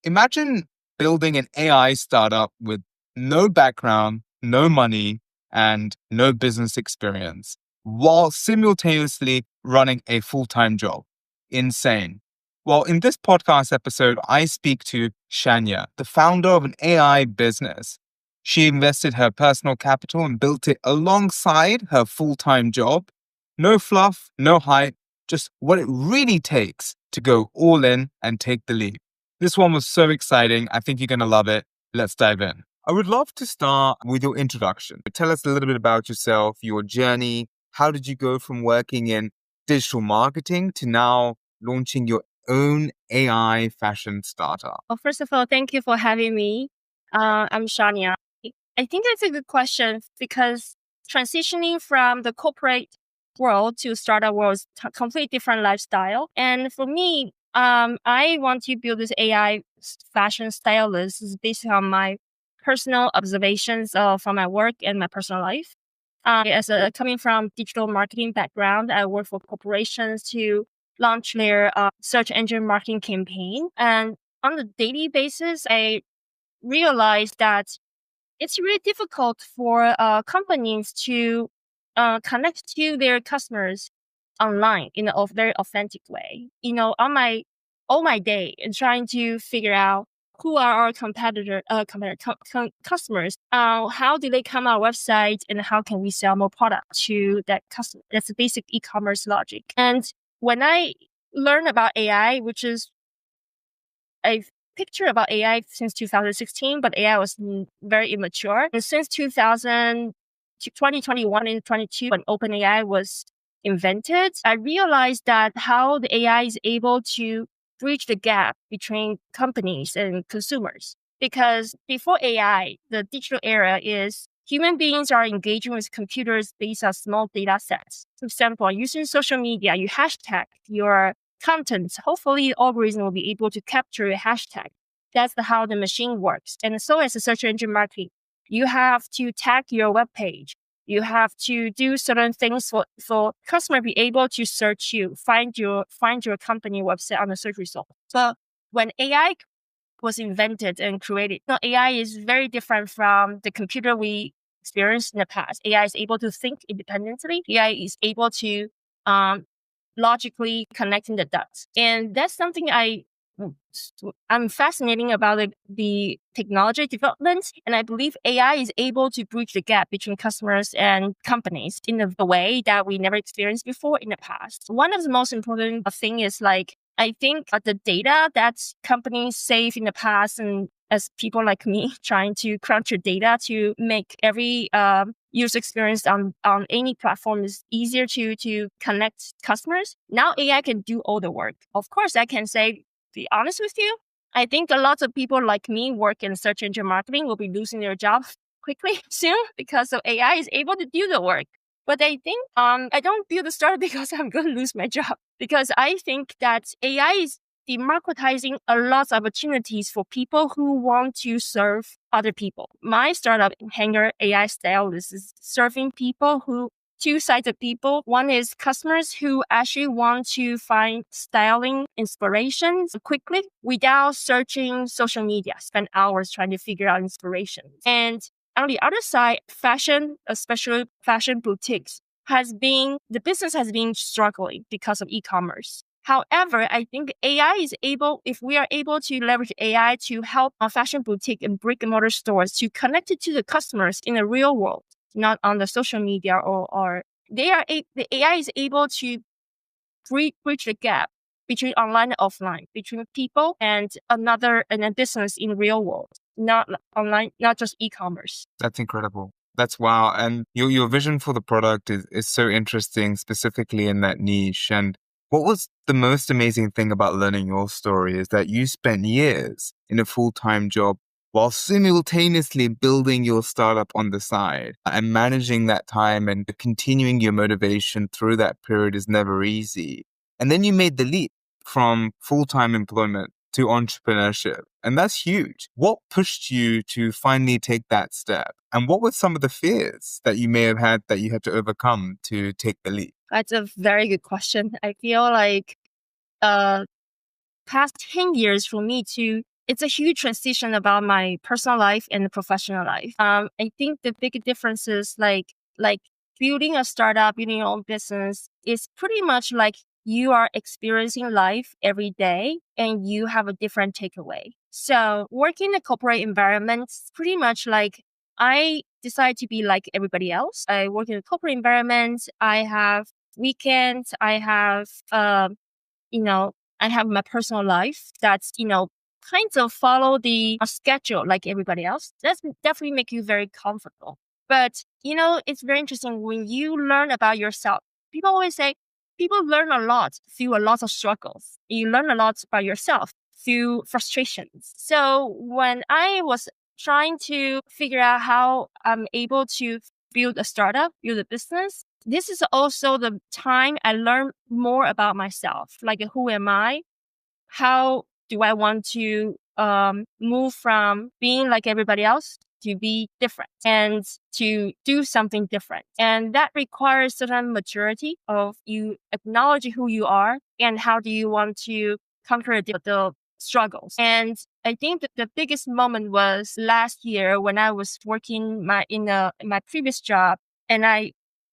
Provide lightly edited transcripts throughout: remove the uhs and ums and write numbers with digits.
Imagine building an AI startup with no background, no money, and no business experience while simultaneously running a full-time job. Insane. Well, in this podcast episode, I speak to Shanya, the founder of an AI business. She invested her personal capital and built it alongside her full-time job. No fluff, no hype, just what it really takes to go all in and take the leap. This one was so exciting. I think you're going to love it. Let's dive in. I would love to start with your introduction. Tell us a little bit about yourself, your journey. How did you go from working in digital marketing to now launching your own AI fashion startup? Well, first of all, thank you for having me. I'm Shanya. I think that's a good question because transitioning from the corporate world to startup world is a completely different lifestyle. And for me, I want to build this AI fashion stylist based on my personal observations from my work and my personal life. Coming from digital marketing background, I work for corporations to launch their search engine marketing campaign. And on a daily basis, I realized that it's really difficult for companies to connect to their customers online in a very authentic way. All my day and trying to figure out who are our customers, how do they come our website, and how can we sell more product to that customer? That's the basic e-commerce logic. And when I learned about AI, which is I've picture about AI since 2016, but AI was very immature. And since 2021 and 22, when OpenAI was invented, I realized that how the AI is able to bridge the gap between companies and consumers. Because before AI, the digital era is human beings are engaging with computers based on small data sets. For example, using social media, you hashtag your content. Hopefully, the algorithm will be able to capture a hashtag. That's how the machine works. And so as a search engine marketing, you have to tag your web page. You have to do certain things for customer be able to search you, find your company website on the search result. So when AI was invented and created, AI is very different from the computer we experienced in the past. AI is able to think independently. AI is able to logically connecting the dots. And that's something I'm fascinating about the technology development. And I believe AI is able to bridge the gap between customers and companies in a way that we never experienced before in the past. One of the most important thing is I think the data that companies save in the past, and as people like me trying to crunch your data to make every user experience on any platform is easier to connect customers. Now AI can do all the work. Of course, I can be honest with you, I think a lot of people like me work in search engine marketing will be losing their job quickly soon because of AI is able to do the work. But I think I don't build a startup because I'm going to lose my job. Because I think that AI is democratizing a lot of opportunities for people who want to serve other people. My startup, HangRr AI Stylist, is serving people two sides of people. One is customers who actually want to find styling inspirations quickly without searching social media, spend hours trying to figure out inspirations. And on the other side, fashion, especially fashion boutiques, the business has been struggling because of e-commerce. However, I think if we are able to leverage AI to help a fashion boutique and brick and mortar stores to connect it to the customers in the real world, not on the social media the AI is able to bridge the gap between online and offline, between people and a business in real world, not online, not just e-commerce. That's incredible. That's wow. And your vision for the product is so interesting, specifically in that niche. And what was the most amazing thing about learning your story is that you spent years in a full-time job while simultaneously building your startup on the side, and managing that time and continuing your motivation through that period is never easy. And then you made the leap from full-time employment to entrepreneurship. And that's huge. What pushed you to finally take that step? And what were some of the fears that you may have had that you had to overcome to take the leap? That's a very good question. I feel like past 10 years for me to it's a huge transition about my personal life and professional life. I think the big difference is like building a startup, building your own business is pretty much like you are experiencing life every day and you have a different takeaway. So working in a corporate environment, pretty much like I decide to be like everybody else. I work in a corporate environment. I have weekends. I have, I have my personal life that's, kind of follow the schedule like everybody else. That's definitely make you very comfortable. But, it's very interesting when you learn about yourself. People always say people learn a lot through a lot of struggles. You learn a lot about yourself through frustrations. So when I was trying to figure out how I'm able to build a startup, build a business, this is also the time I learn more about myself. Like, who am I? How do I want to move from being like everybody else to be different and to do something different? And that requires certain maturity of you acknowledging who you are and how do you want to conquer the struggles. And I think that the biggest moment was last year when I was working in my previous job, and I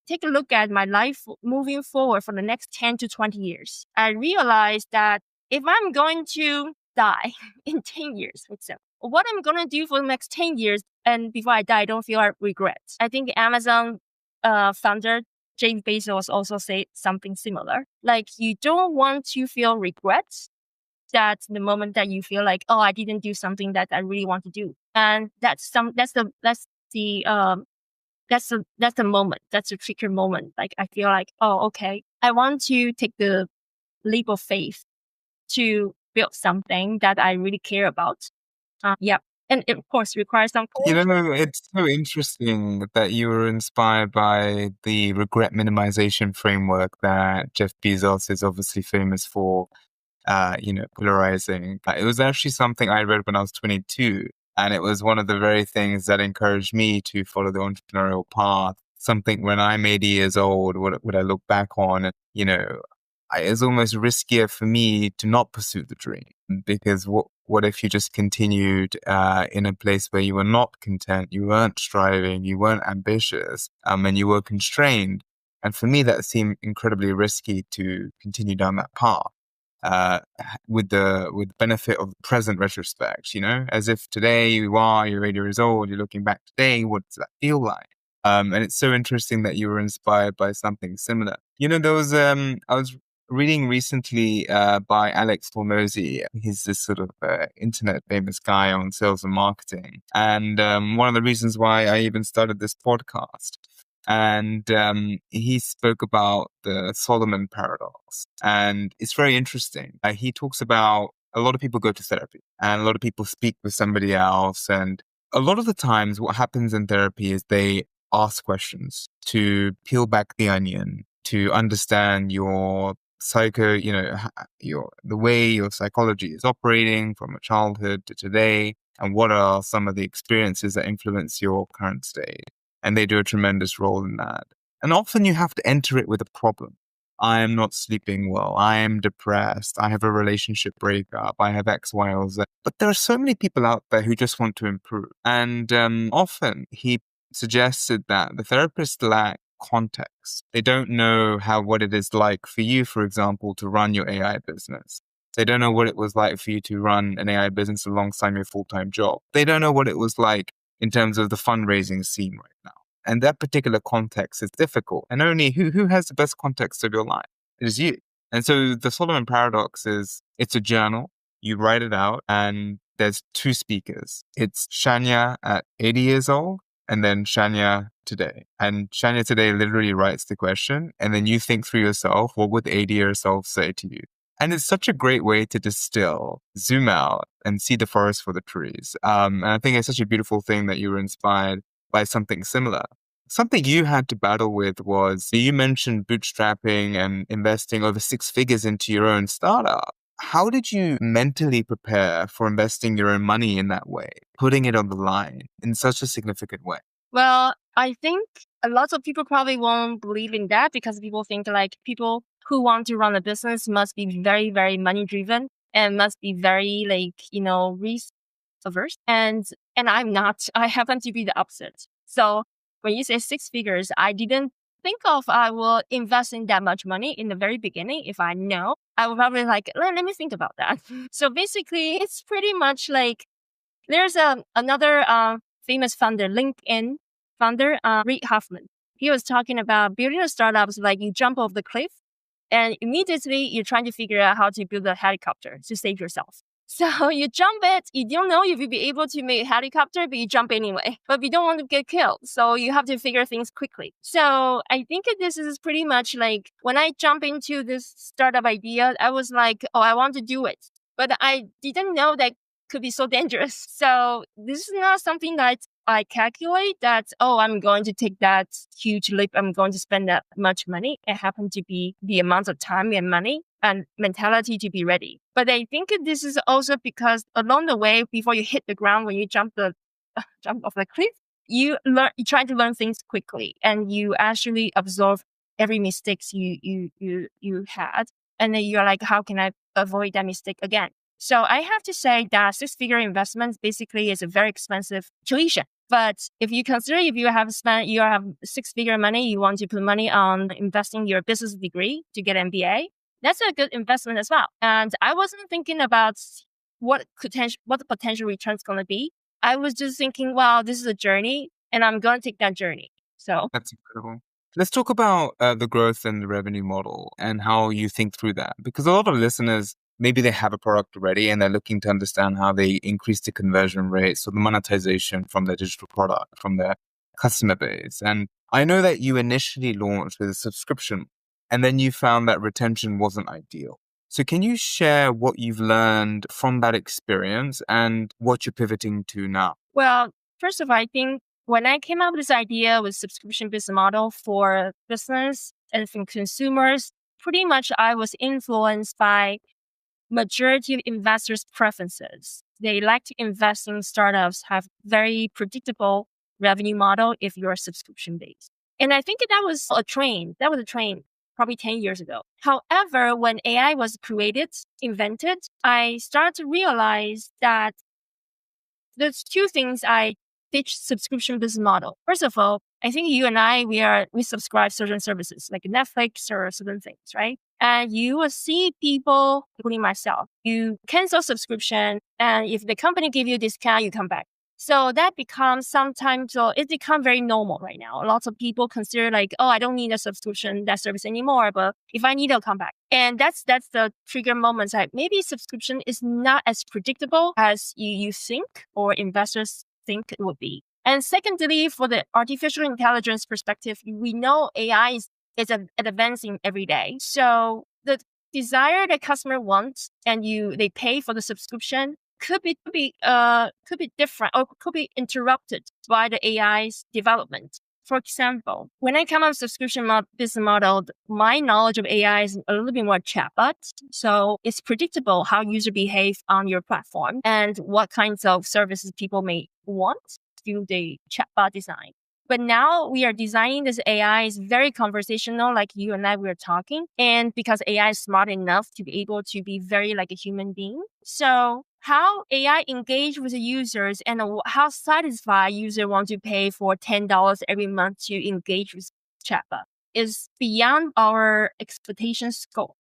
take a look at my life moving forward for the next 10 to 20 years. I realized that if I'm going to die in 10 years, for example, what I'm going to do for the next 10 years and before I die, I don't feel regret. I think Amazon founder Jeff Bezos also said something similar. Like, you don't want to feel regrets. That's the moment that you feel like, oh, I didn't do something that I really want to do. And that's the moment. That's a trigger moment. Like, I feel like, oh, okay, I want to take the leap of faith to build something that I really care about. Yeah. And it, of course, requires some courage. It's so interesting that you were inspired by the regret minimization framework that Jeff Bezos is obviously famous for, polarizing. It was actually something I read when I was 22. And it was one of the very things that encouraged me to follow the entrepreneurial path. Something when I'm 80 years old, would I look back on, it's almost riskier for me to not pursue the dream, because what if you just continued in a place where you were not content, you weren't striving, you weren't ambitious, and you were constrained? And for me, that seemed incredibly risky to continue down that path. With the benefit of present retrospect, as if today you're 80 years old, you're looking back today, what does that feel like? And it's so interesting that you were inspired by something similar. There was I was reading recently by Alex Hormozy. He's this sort of internet famous guy on sales and marketing, and one of the reasons why I even started this podcast. And he spoke about the Solomon paradox, and it's very interesting. He talks about a lot of people go to therapy, and a lot of people speak with somebody else, and a lot of the times what happens in therapy is they ask questions to peel back the onion, to understand your the way your psychology is operating from a childhood to today, and what are some of the experiences that influence your current state. And they do a tremendous role in that. And often you have to enter it with a problem. I am not sleeping well. I am depressed. I have a relationship breakup. I have X, Y, or Z. But there are so many people out there who just want to improve. And often he suggested that the therapists lack context. They don't know what it is like for you, for example, to run your AI business. They don't know what it was like for you to run an AI business alongside your full-time job. They don't know what it was like in terms of the fundraising scene right now. And that particular context is difficult. And only who has the best context of your life? It is you. And so the Solomon paradox is, it's a journal. You write it out, and there's two speakers. It's Shanya at 80 years old, and then Shanya today. And Shanya today literally writes the question, and then you think through yourself, what would the 80-year self say to you? And it's such a great way to distill, zoom out, and see the forest for the trees. And I think it's such a beautiful thing that you were inspired by something similar. Something you had to battle with was, you mentioned bootstrapping and investing over 6 figures into your own startup. How did you mentally prepare for investing your own money in that way, putting it on the line in such a significant way? Well, I think a lot of people probably won't believe in that because people think like people who want to run a business must be very, very money driven. and must be very risk averse. And I'm not. I happen to be the opposite. So when you say six figures, I didn't think of I will invest in that much money in the very beginning. If I know, I will probably let me think about that. So basically, it's pretty much like there's another famous founder, LinkedIn founder, Reid Hoffman. He was talking about building a startups like you jump off the cliff and immediately you're trying to figure out how to build a helicopter to save yourself. So you jump it, you don't know if you'll be able to make a helicopter, but you jump anyway. But you don't want to get killed. So you have to figure things quickly. So I think this is pretty much like when I jump into this startup idea, I was like, oh, I want to do it. But I didn't know that could be so dangerous. So this is not something that I calculate that, oh, I'm going to take that huge leap. I'm going to spend that much money. It happened to be the amount of time and money and mentality to be ready. But I think this is also because along the way, before you hit the ground, when you jump off the cliff, you try to learn things quickly and you actually absorb every mistakes you had. And then you're like, how can I avoid that mistake again? So I have to say that six-figure investment basically is a very expensive tuition. But if you consider if you have six-figure money, you want to put money on investing your business degree to get MBA, that's a good investment as well. And I wasn't thinking about what the potential return is going to be. I was just thinking, wow, this is a journey and I'm going to take that journey. So That's incredible. Let's talk about the growth and the revenue model and how you think through that. Because a lot of listeners, maybe they have a product already and they're looking to understand how they increase the conversion rates or the monetization from their digital product, from their customer base. And I know that you initially launched with a subscription and then you found that retention wasn't ideal. So can you share what you've learned from that experience and what you're pivoting to now? Well, first of all, I think when I came up with this idea with subscription business model for business and for consumers, pretty much I was influenced by majority of investors' preferences. They like to invest in startups, have very predictable revenue model if you're subscription based. And I think that was a trend. That was a trend probably 10 years ago. However, when AI was invented, I started to realize that there's two things I teach subscription business model. First of all, I think you and I, we subscribe certain services like Netflix or certain things, right? And you will see people, including myself, you cancel subscription, and if the company give you a discount, you come back. So that becomes it becomes very normal right now. Lots of people consider like, oh, I don't need a subscription, that service anymore, but if I need, I'll come back. And that's the trigger moments. Like maybe subscription is not as predictable as you think or investors think it would be. And secondly, for the artificial intelligence perspective, we know AI is advancing every day. So the desire that customer wants and they pay for the subscription could be different or could be interrupted by the AI's development. For example, when I come up with subscription business model, my knowledge of AI is a little bit more chatbot. So it's predictable how user behave on your platform and what kinds of services people may want through the chatbot design. But now we are designing this AI is very conversational, like you and I were talking. And because AI is smart enough to be able to be very like a human being. So how AI engage with the users and how satisfied user want to pay for $10 every month to engage with chatbot is beyond our expectation scope.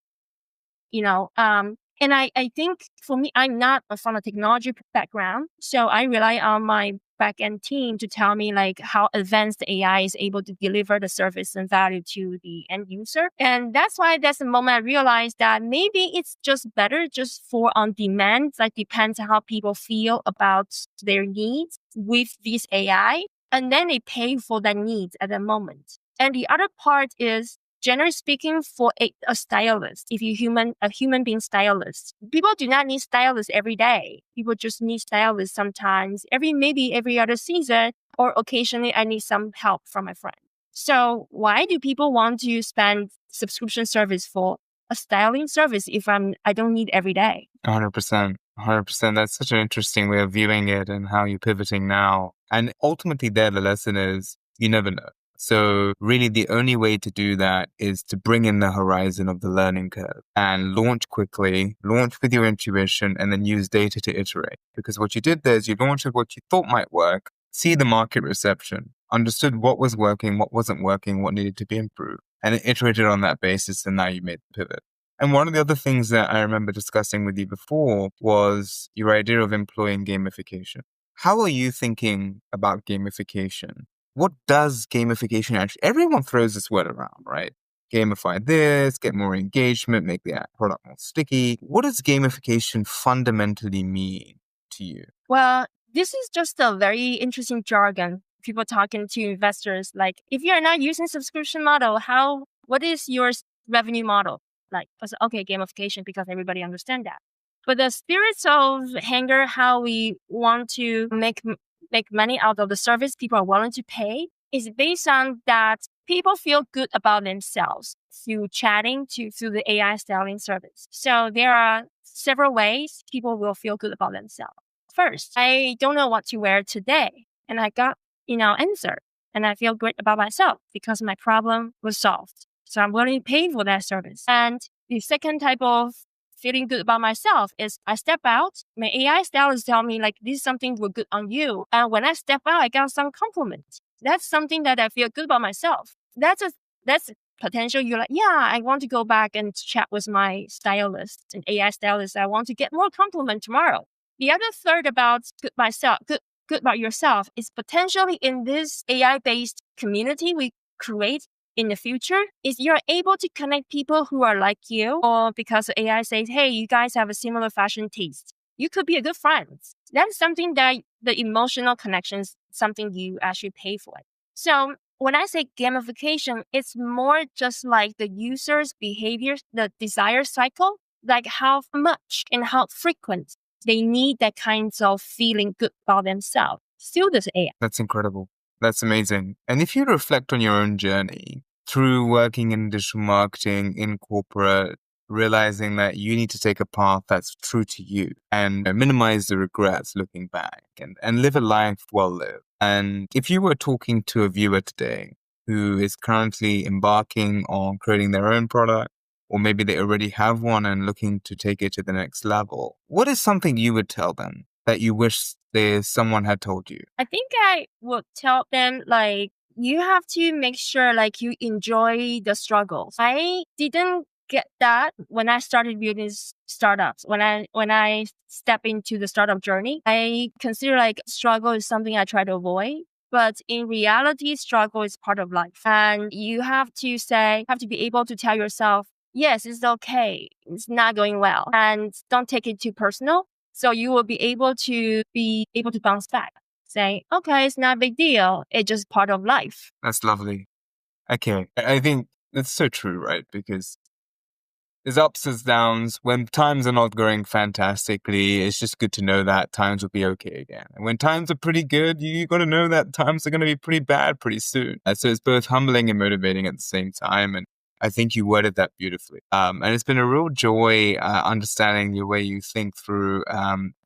And I think for me, I'm not from a technology background, so I rely on my back-end team to tell me like how advanced AI is able to deliver the service and value to the end user. And that's the moment I realized that maybe it's just better just for on demand, that depends on how people feel about their needs with this AI. And then they pay for that needs at the moment. And the other part is, generally speaking, for a stylist, if you're a human being stylist, people do not need stylists every day. People just need stylists sometimes, maybe every other season, or occasionally I need some help from my friend. So why do people want to spend subscription service for a styling service if I don't need every day? 100%. 100%. That's such an interesting way of viewing it and how you're pivoting now. And ultimately there, the lesson is you never know. So really the only way to do that is to bring in the horizon of the learning curve and launch quickly, launch with your intuition, and then use data to iterate. Because what you did there is you launched with what you thought might work, see the market reception, understood what was working, what wasn't working, what needed to be improved, and then iterated on that basis, and now you made the pivot. And one of the other things that I remember discussing with you before was your idea of employing gamification. How are you thinking about gamification? What does gamification actually? Everyone throws this word around, right? Gamify this, get more engagement, make the product more sticky. What does gamification fundamentally mean to you? Well, this is just a very interesting jargon. People talking to investors, like, if you're not using subscription model, what is your revenue model? Like, I said, okay, gamification, because everybody understand that. But the spirits of HangRr, how we want to make money out of the service people are willing to pay, is based on that people feel good about themselves through chatting through the AI styling service. So there are several ways people will feel good about themselves. First, I don't know what to wear today, and I got, answer, and I feel great about myself because my problem was solved. So I'm willing to pay for that service. And the second type of feeling good about myself is I step out, my AI stylist tell me like, this is something will good on you. And when I step out, I got some compliment. That's something that I feel good about myself. That's potential. You're like, yeah, I want to go back and chat with my stylist and AI stylist. I want to get more compliment tomorrow. The other third about good about yourself is potentially in this AI-based community we create in the future is you're able to connect people who are like you, or because AI says, hey, you guys have a similar fashion taste. You could be a good friend. That's something that the emotional connections, something you actually pay for it. So when I say gamification, it's more just like the user's behavior, the desire cycle, like how much and how frequent they need that kind of feeling good about themselves through this AI. That's incredible. That's amazing. And if you reflect on your own journey through working in digital marketing, in corporate, realizing that you need to take a path that's true to you and minimize the regrets looking back and live a life well lived. And if you were talking to a viewer today who is currently embarking on creating their own product, or maybe they already have one and looking to take it to the next level, what is something you would tell them that you wish someone had told you? I think I would tell them, like, you have to make sure like you enjoy the struggles. I didn't get that when I started building startups. When I step into the startup journey, I consider like struggle is something I try to avoid. But in reality, struggle is part of life. And you have to be able to tell yourself, yes, it's okay. It's not going well. And don't take it too personal. So you will be able to bounce back. Say, okay, it's not a big deal. It's just part of life. That's lovely. Okay. I think that's so true, right? Because there's ups and downs. When times are not going fantastically, it's just good to know that times will be okay again. And when times are pretty good, you got to know that times are going to be pretty bad pretty soon. So it's both humbling and motivating at the same time. And I think you worded that beautifully. And it's been a real joy understanding the way you think through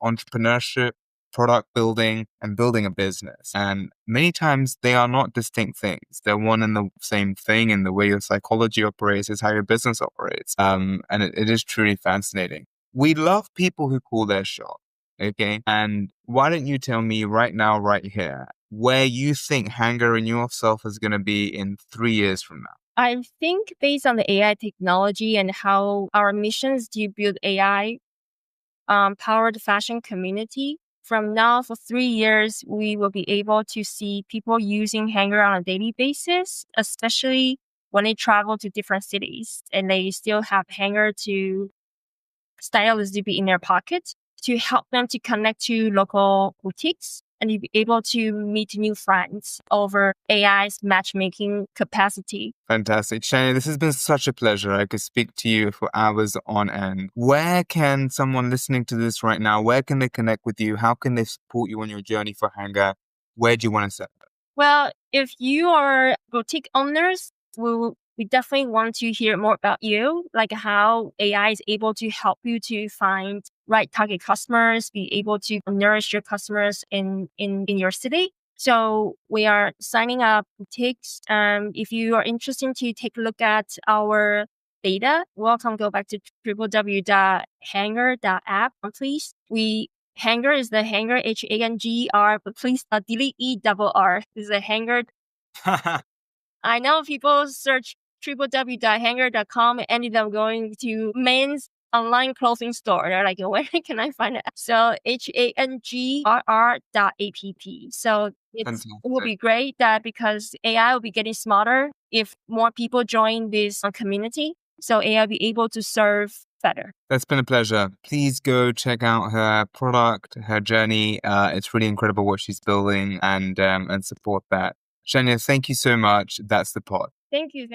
entrepreneurship, product building, and building a business. And many times they are not distinct things. They're one and the same thing, and the way your psychology operates is how your business operates. And it is truly fascinating. We love people who call their shot. Okay. And why don't you tell me right now, right here, where you think HangRr and yourself is going to be in 3 years from now? I think based on the AI technology and how our mission is to build AI powered fashion community, from now for 3 years, we will be able to see people using HangRr on a daily basis, especially when they travel to different cities and they still have HangRr to stylists to be in their pocket to help them to connect to local boutiques and to be able to meet new friends over AI's matchmaking capacity. Fantastic. Shanya, this has been such a pleasure. I could speak to you for hours on end. Where can someone listening to this right now, where can they connect with you? How can they support you on your journey for HangRr? Where do you want to set that? Well, if you are boutique owners, we definitely want to hear more about you, like how AI is able to help you to find right target customers, be able to nourish your customers in your city. So we are signing up ticks. If you are interested to take a look at our data, welcome. Go back to www.HangRr.app, please. HangRr is the HangRr, HangR, but please delete E-double-R. This is a HangRr. I know people search www.HangRr.com and ended up going to men's online clothing store. They're like, where can I find it? So HangRr.app. So it will be great that because AI will be getting smarter if more people join this community. So AI will be able to serve better. That's been a pleasure. Please go check out her product, her journey. It's really incredible what she's building and support that. Shanya, thank you so much. That's the pod. Thank you.